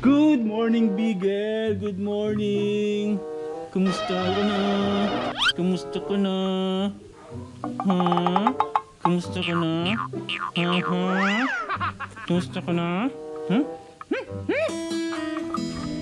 Good morning, Bigel! Good morning! Kumusta ka na? Kumusta ka na? Ha? Kumusta ka na? Ha? Kumusta ka na? Huh?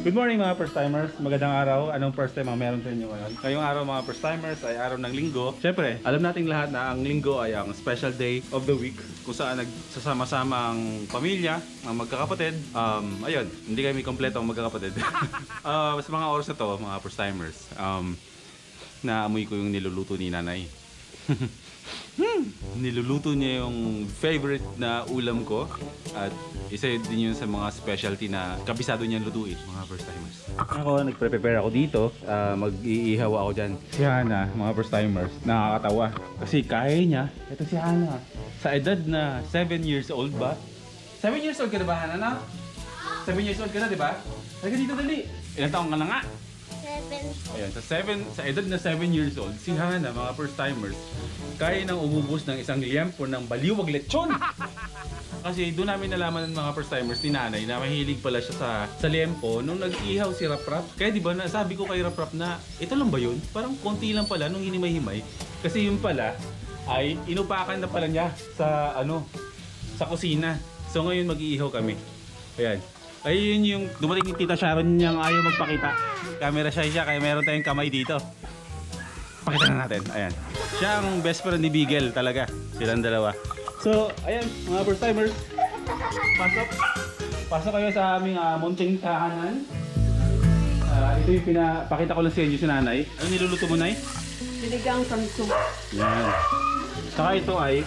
Good morning mga first timers, magandang araw. Anong first time ang meron sa inyo ngayon? Ngayong araw mga first timers ay araw ng linggo. Siyempre, alam nating lahat na ang linggo ay ang special day of the week kung saan nagsasama-sama ang pamilya, ang magkakapatid. Ayun, hindi kami kompleto ang magkakapatid. Sa mga oras na to mga first timers, naamoy ko yung niluluto ni nanay. Niluluto niya yung favorite na ulam ko at isa din yun sa mga specialty na kabisado niya lutuin mga first timers. Ako, nagpre-prepare ako dito, mag-iihaw ako dyan. Si Hana, mga first timers, nakakatawa kasi kaya niya. Ito si Hana, sa edad na 7 years old ba? 7 years old ka na ba, Hana? Na? 7 years old ka na, di ba? Halika dito, dali. Ilang taong ka na nga? 7. Ayan, sa edad na 7 years old, si Hana, mga first timers, kaya nang umubos ng isang liempo ng baliwag lechon. Kasi doon namin nalaman ng mga first timers ni nanay na mahilig pala siya sa liempo nung nag-ihaw si Rap-Rap. Kaya di ba sabi ko kay Rap-Rap na ito lang ba yun? Parang konti lang pala nung hinimay-himay. Kasi yun pala ay inupakan na pala niya sa sa kusina. So ngayon mag-iihaw kami. Ayan. Ayun yung dumating yung Tita Sharon niyang ayaw magpakita. Camera shy siya kaya meron tayong kamay dito. Pakita na natin. Ayan. Siya ang best friend ni Bigel talaga. Silang dalawa. So, ayan mga first timers. Pasok kayo sa aming munting tahanan. Ito yung pinapakita ko lang sa inyo si nanay. Ano niluluto mo, Nay? Sinigang samsung. Yan. Saka ito ay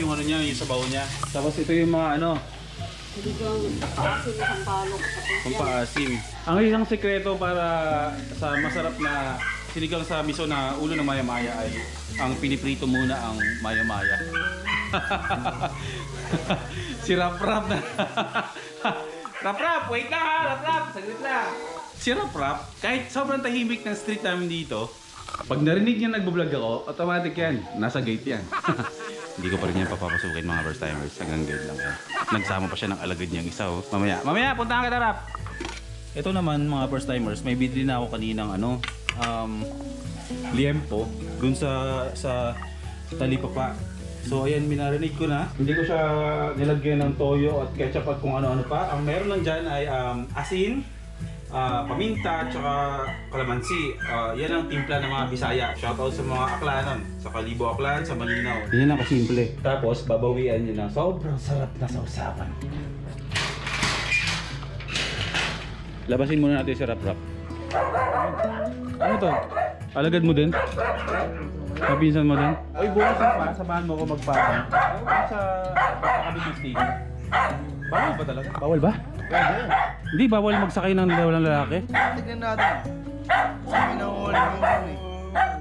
yung niya, yung sabaw niya. Tapos ito yung mga Sinigang paasim ng sampalok. pampaasim. Ang isang sekreto para sa masarap na sinigang sa miso na ulo ng maya-maya ay ang piniprito muna ang maya-maya. Si Rap-Rap na. Rap-Rap, wait lang ha! Rap-Rap, saglit lang. Si Rap-Rap, kahit sobrang tahimik ng street namin dito, pag narinig niya nagbablog ako, automatic yan. Nasa gate yan. Hindi ko pa rin yan papapasukin mga first timers. Hanggang gate lang yan. Nagsama pa siya ng alagad niyang isa. Mamaya, punta ka kita, Rap! Ito naman mga first timers, may bidli na ako kaninang liempo dun sa talipapa. So ayan, minarinig ko na. Hindi ko siya nilagyan ng toyo at ketchup at kung ano-ano pa. Ang meron lang dyan ay asin, paminta, tsaka kalamansi. Yan ang timpla ng mga Bisaya. Shoutout sa mga Aklanon, sa Kalibo Aklan, sa Malinaw. Yan ang kasimple. Tapos babawian nyo ng sobrang sarap na sausawan. Labasin muna natin si Rap-Rap. Ano to? Alagad mo din? Kapinsan mo din? Oy, bukas pa, samahan mo ako magpapang. Sa kakabit ng stage. Bawal ba talaga? Bawal ba? Hindi, bawal magsakay ng walang lalaki. Tignan natin. Sabi na all yung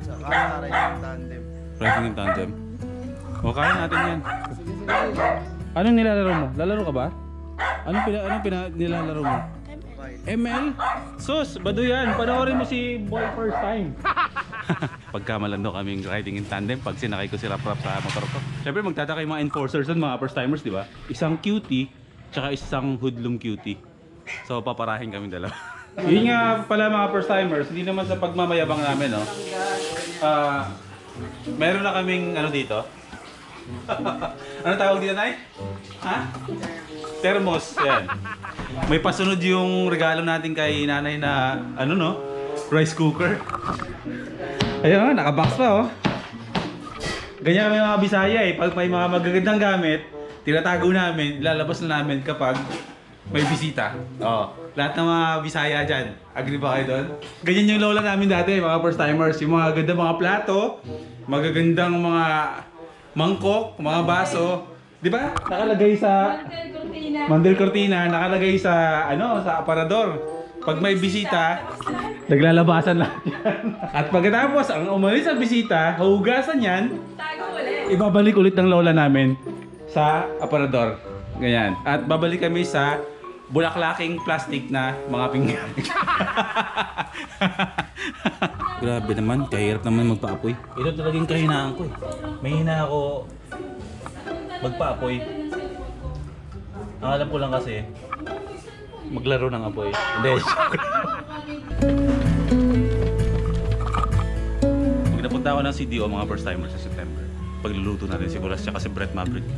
sa riding in tandem. Riding in tandem? O, kaya natin yan. Anong nilalaro mo? Lalaro ka ba? Anong nilalaro mo? ML? Sus, bado yan. Panoorin mo si Boy First Time. Pagkamalando kaming riding in tandem, pag sinakay ko si Rap-Rap sa motor ko. Siyempre magtataka yung mga enforcers doon, mga first timers, di ba? Isang cutie, tsaka isang hoodlum cutie. So paparahin kami dalawa. Yun nga pala mga first timers, hindi naman sa pagmamayabang namin, no? Meron na kaming dito. Ano tawag dito, Nay? Ha? Thermos, yan. May pasunod yung regalo natin kay nanay na rice cooker. Ayun, nakabox pa oh. Ganyan kami mga Bisaya eh. Pag may mga magagandang gamit, tinatago namin, lalabas na namin kapag may bisita. Lahat ng mga Bisaya dyan. Agree ba kayo doon? Ganyan yung lola namin dati, mga first timers. Yung mga ganda mga plato, magagandang mga mangkok, mga baso. Di ba? Nakalagay sa Mandel Cortina, nakalagay sa sa aparador. Pag may bisita, naglalabasan lahat yan. At pagkatapos, ang umalis ang bisita, hugasan yan, ibabalik ulit ng lola namin sa aparador. Ganyan. At babalik kami sa bulaklaking plastic na mga pinggan. Grabe naman, kahirap naman magpaapoy. Ito talagang kahinaan ko eh. May hina ako magpaapoy. Ang alam ko lang kasi, maglaro ng apoy. Hindi, joke. Pag napunta ako ng CDO mga first timers sa September, pagluluto natin si Boras tsaka si Brett Maverick.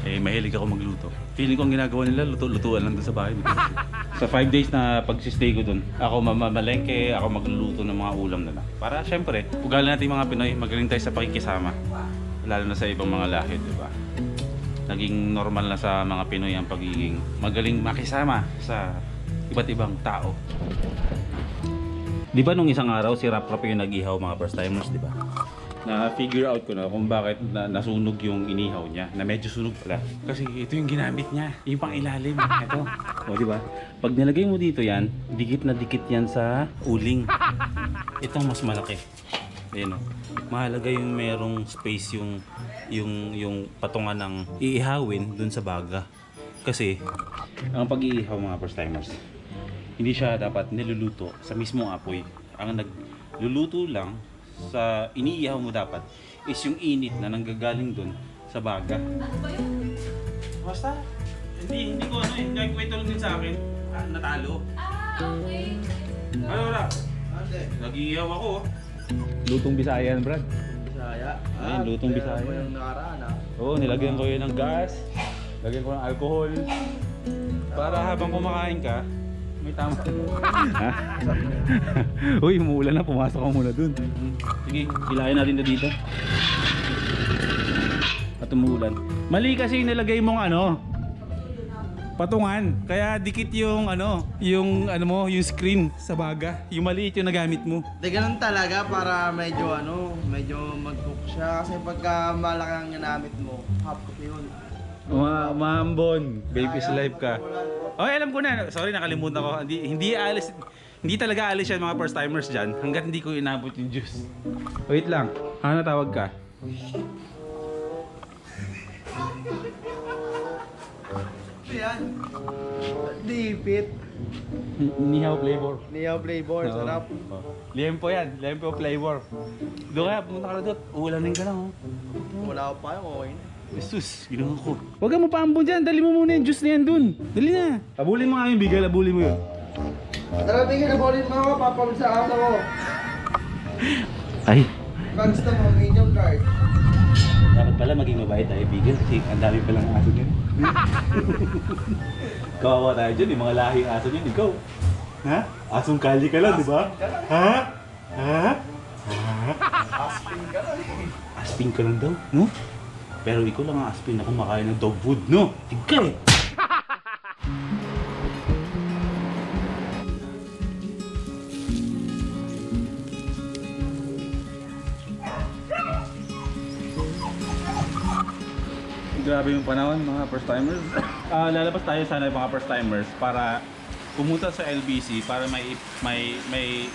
Eh, mahilig ako magluto. Feeling ko ang ginagawa nila, luto-lutuan lang doon sa bahay. Sa 5 days na pagsistay ko doon, ako mamalengke, ako magluluto ng mga ulam na lang. Para syempre, ugali natin mga Pinoy, magaling tayo sa pakikisama. Lalo na sa ibang mga lahi, di ba? Naging normal na sa mga Pinoy ang pagiging magaling makisama sa iba't ibang tao. Di ba nung isang araw si Rap yung nag-ihaw mga first timers, di ba? Na-figure out ko na kung bakit nasunog yung inihaw niya, na medyo sunog pala. Kasi ito yung ginamit niya, yung pang ilalim. Ito. O di ba? Pag nilagay mo dito yan, dikit na dikit yan sa uling. Ito mas malaki. Ayan o. Mahalaga yung merong space yung patungan ng iihawin dun sa baga. Kasi ang pag-iihaw mga first timers, hindi siya dapat niluluto sa mismong apoy. Ang nagluluto lang sa iniihaw mo dapat is yung init na nanggagaling dun sa baga. Basta, hindi ko ano eh, nagkwento lang din sa akin, natalo. Okay. Ano na? Nag-iihaw ako. Lutong Bisaya yan, Brad. Bisaya? Ayun, lutong Bisaya. Pero yung nakaraan Oo, nilagyan ko yun ng gas, lagyan ko ng alcohol. Para habang kumakain ka, may tama. Ha? Uy, umuulan na, pumasok ka muna dun. Sige, hilahin natin na dito. At umuulan. Mali kasi yung nilagay mong ano, patungan. Kaya dikit yung yung screen sa baga. Yung maliit yung nagamit mo. Di ganun talaga para medyo mag-cook siya. Kasi pagka malaki ang ginamit mo, half cook yun. Maambon, baby's life ka. Okay, alam ko na. Sorry, nakalimutan ko. Hindi talaga alis yan mga first timers dyan hanggat hindi ko inabot yung juice. Wait lang. Ano tawag ka? Yan. Dipit. Nihaw flavor. Niyaw flavor, sarap. Liempo yan. Liempo flavor. Doon kaya, pumunta ka na doon. Uulanin ka lang. Wala ko pa yung okay na. Jesus, ginawa ko. Huwag ka mapaambon dyan. Dali mo muna yung juice na yan dun. Dali na. Abulin mo nga yung bigay. Abulin mo yun. Tara, tingin na bolin mo ako, papamit sa aso ko. Ay. Gusto mo, medium card. Dapat pala maging mabait tayo, bigil. Kasi ang dami palang aso dyan. Kawawa tayo dyan. Yung mga lahing aso dyan. Ikaw. Ha? Asong kali ka lang, di ba? Ha? Ha? Ha? Aspin ka lang eh. Aspin ka lang daw, no? Pero ikaw lang ang aspin na kumakain ng dog food, no? Tigka eh! Grabe yung panahon mga first timers. Lalabas tayo sana mga first timers para pumunta sa LBC para may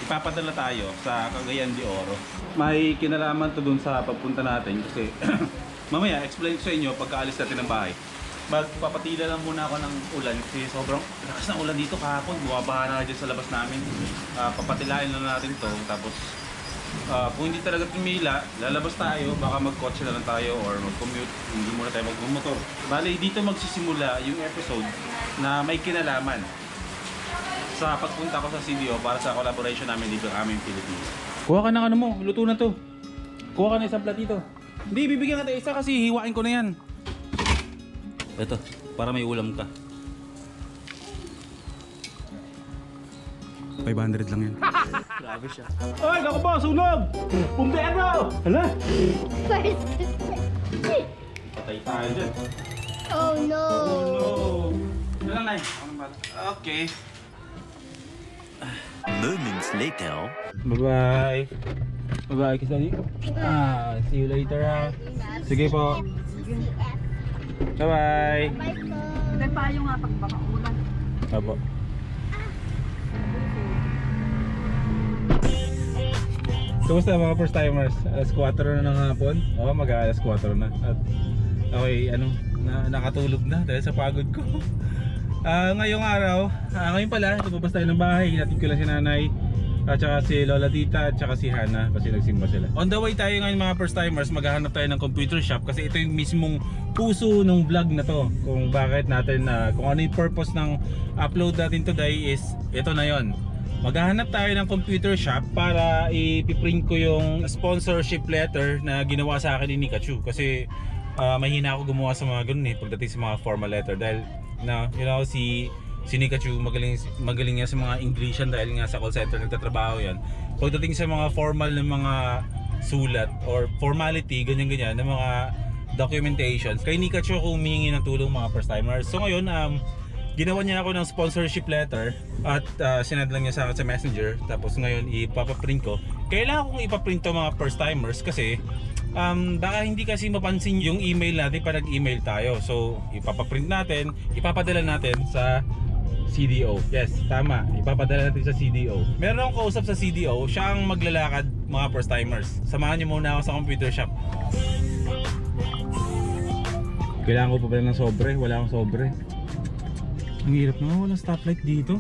ipapadala tayo sa Cagayan de Oro. May kinalaman to dun sa pagpunta natin kasi mamaya explain ko sa inyo pagkaalis natin ng bahay. Magpapatila lang muna ako ng ulan kasi sobrang lakas ng ulan dito kahapon. Bumabaha na dyan sa labas namin. Papatilain lang natin to tapos kung hindi talaga pumila, lalabas tayo, baka mag-kotse na lang tayo or mag-commute, hindi muna tayo mag-motor. Bale, dito magsisimula yung episode na may kinalaman sa pagpunta ko sa CDO para sa collaboration namin dito sa aming Philippines. Kuha ka ng ano mo, luto na to. Kuha ka na isang platito. Hindi, bibigyan kita isa kasi hiwain ko na yan. Ito, para may ulam ka. 500 lang yan. Grabe siya. Ay, naku po, sunog! Pumbero! Hala! First. Patay tayo dyan. Oh no. Oh no! Ito lang, Nay. Okay. Moments later. Bye-bye. Bye-bye, Kiss Daddy. See you later. Sige po. Bye-bye. Bye po. May payo nga pag baka ulan. Apo. Kumusta mga first timers? Alas 4 na ng hapon. Oo, mag-alas 4 na. At okay, nakatulog na dahil sa pagod ko. Ngayong araw, ngayon pala, lumabas tayo ng bahay. Natin ko lang si nanay. At saka si Lola Tita at saka si Hana kasi nagsimba sila. On the way tayo ngayon mga first timers, maghahanap tayo ng computer shop kasi ito yung mismong puso ng vlog na to. Kung bakit natin, kung ano yung purpose ng upload natin today is ito na yon. Maghahanap tayo ng computer shop para ipiprint ko yung sponsorship letter na ginawa sa akin ni Nikachu. Kasi mahina ako gumawa sa mga ganun pagdating sa mga formal letter dahil si Nikachu magaling niya sa mga Englishan dahil nga sa call center nagtatrabaho yan. Pagdating sa mga formal na mga sulat or formality, ganyan-ganyan na mga documentations, kay Nikachu ako humingi ng tulong mga first timers. So ngayon, ginawa niya ako ng sponsorship letter at sinad lang niya sa akin sa messenger. Tapos ngayon ipapaprint ko. Kailangan kong ipaprint to mga first timers kasi baka hindi kasi mapansin yung email natin pag nag-email tayo. So ipapaprint natin, ipapadala natin sa CDO. Yes, tama. Ipapadala natin sa CDO. Meron akong kausap sa CDO, siya ang maglalakad mga first timers. Samahan niyo muna ako sa computer shop. Kailangan ko pa ba ng sobre? Wala akong sobre. Ang hirap naman, walang stoplight dito.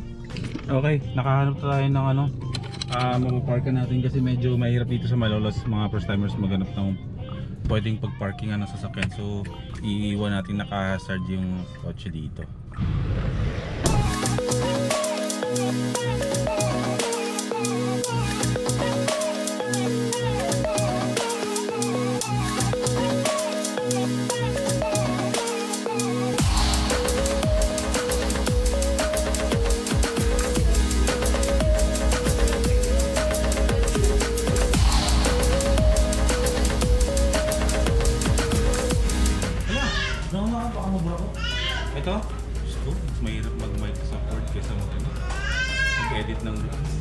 Okay, nakahanap tayo ng mapaparkan natin kasi medyo mahirap dito sa Malolos mga first timers maghanap ng pwedeng pagparkingan ng sasakyan. So iiwan natin naka-hazard yung kotse dito. Ito? Gusto, mas mahirap mag-mic sa board kaysa mag-edit ng vlogs.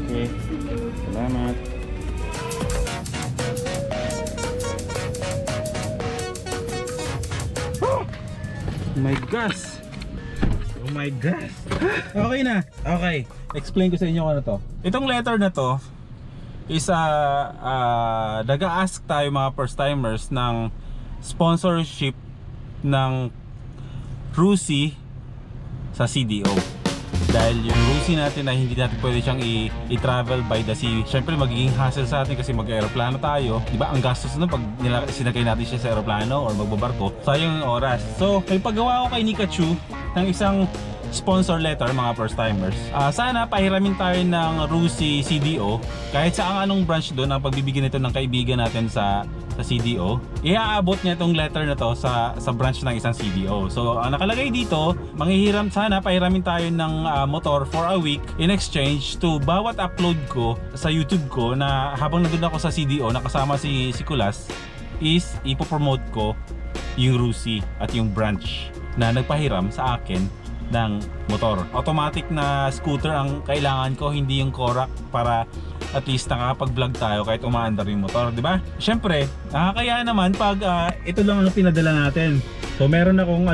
Okay, salamat. Oh my gosh! Oh my gosh! Okay na! Okay, explain ko sa inyo kung ano to. Itong letter na to is nag-a-ask tayo mga first timers ng sponsorship ng RUSI sa CDO. Dahil yung RUSI natin ay hindi natin pwede siyang i-travel by the sea. Siyempre magiging hassle sa atin kasi mag-aeroplano tayo. Diba ang gastos nun pag sinagay natin siya sa aeroplano or magbabarko, sayang yung oras. So may paggawa ko kay Nikachu ng isang sponsor letter mga first timers. Sana pahiramin tayo ng RUSI CDO kahit sa anong branch doon ang pagbibigyan nito ng kaibigan natin sa CDO. Iaabot niya itong letter na to sa branch ng isang CDO. So ang nakalagay dito, sana pahiramin tayo ng motor for a week in exchange to bawat upload ko sa YouTube ko na habang nandun ako sa CDO nakasama si Kulas is ipopromote ko yung RUSI at yung branch na nagpahiram sa akin ng motor. Automatic na scooter ang kailangan ko, hindi yung Korak, para at least nakakapag-vlog tayo kahit umaandar yung motor, di ba? Siyempre, nakakaya naman pag ito lang ang pinadala natin. So meron akong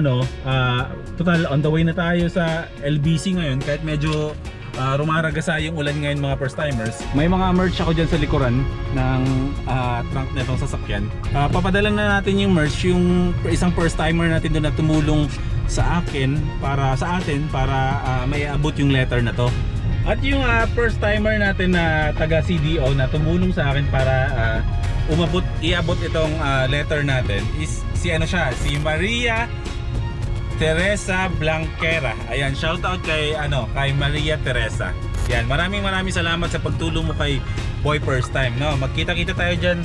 total on the way na tayo sa LBC ngayon kahit medyo rumaragasa yung ulan ngayon mga first timers. May mga merch ako dyan sa likuran ng trunk na itong sasakyan. Papadala na natin yung merch, yung isang first timer natin doon na tumulong sa atin para may abot yung letter na to. At yung first timer natin na taga CDO na tumulong sa akin para iabot itong letter natin is si Maria Teresa Blanquera. Ayan, shoutout kay Maria Teresa. Yan, maraming salamat sa pagtulong mo kay Boy First Time, no? Magkita-kita tayo diyan,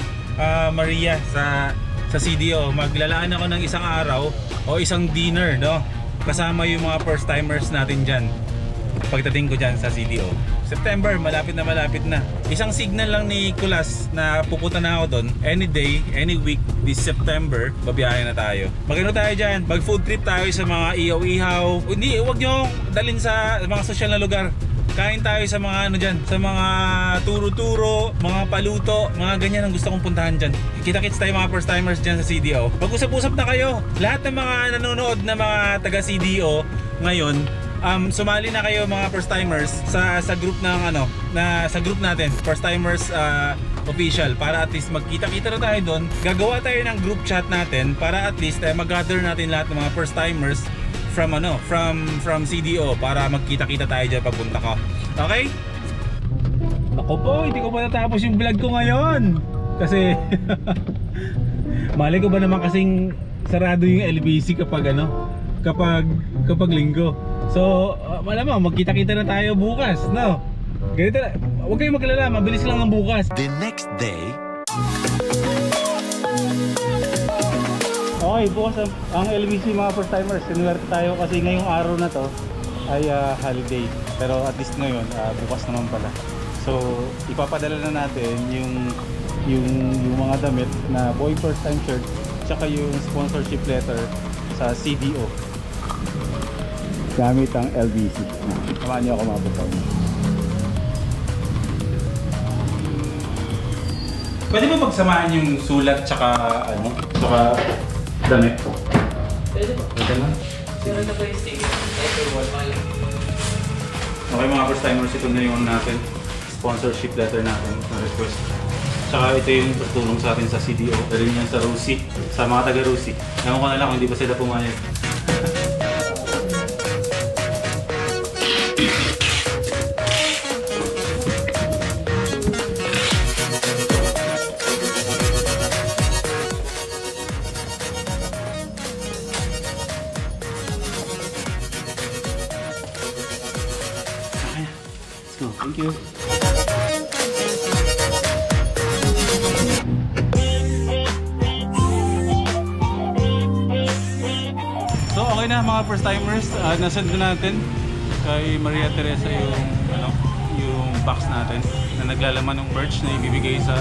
Maria, sa CDO. Maglalaan ako ng isang araw o isang dinner, no? Kasama yung mga first timers natin diyan. Pagdating ko diyan sa CDO. September, malapit na. Isang signal lang ni Kulas na pupunta na ako doon. Any day, any week this September, babiyahe na tayo. Magano tayo diyan? Mag food trip tayo sa mga ihaw-ihaw. Hindi, wag niyo dalhin sa mga sosyal na lugar. Kain tayo sa mga sa mga turo-turo, mga paluto, mga ganyan ang gusto kong puntahan dyan. Kita-kits tayo mga first timers dyan sa CDO. Pag-usap-usap na kayo. Lahat ng mga nanonood na mga taga CDO ngayon, sumali na kayo mga first timers sa group ng sa group natin, first timers official, para at least magkita-kita na tayo doon. Gagawa tayo ng group chat natin para at least mag-gather natin lahat ng mga first timers from CDO para magkita-kita tayo diyan pagpunta ko. Okay? Ako po, hindi ko pa natapos yung vlog ko ngayon. Kasi malay ko ba naman kasing sarado yung LBC kapag kapag linggo. So, malamang magkita-kita na tayo bukas, no? Ganito na, huwag kayong maglala, mabilis lang ang bukas. The next day. Okay, bukas ang LBC mga first timers. Sinuwerte tayo kasi ngayong araw na to ay holiday. Pero at least ngayon, bukas naman pala. So, ipapadala na natin yung mga damit na boy first time shirt tsaka yung sponsorship letter sa CDO gamit ang LBC. Samahan niyo ako mga first timers. Pwede ba pagsamahan yung sulat tsaka damit? Pwede po. Pwede na? Pero na ba yung sticker? Everyone, pala. Okay mga first timers, ito na yung natin sponsorship letter natin na request. Tsaka ito yung tutulong sa atin sa CDO. Dali yan sa Rosie, sa mga taga Rosie. Ewan ko na lang kung hindi pa sila pumayag. Let's go. Thank you. So okay na mga first timers, nasend na natin kay Maria Teresa yung box natin na naglalaman ng merch na ibibigay sa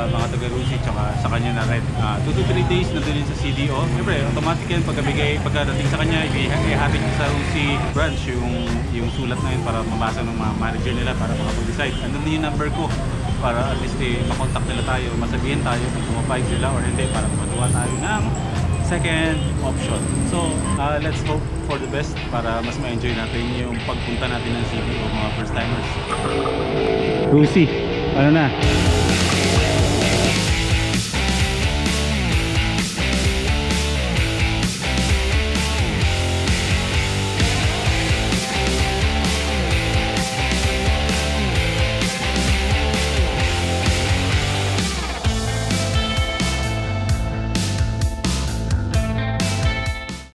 mga taga-Rusi tsaka sa kanya na rin. 2 to 3 days na doon sa CDO. Siyempre, automatic yan pagkadating sa kanya, ihatid niya sa Rusi branch yung sulat na yun para mabasa ng mga manager nila para makapag-decide. Andun din yung number ko para at least makontak nila tayo, masabihin tayo kung pumapayag sila or hindi para magawa tayo ng second option. So, let's hope for the best para mas ma-enjoy natin yung pagpunta natin ng CDO mga first timers. Rusi, ano na?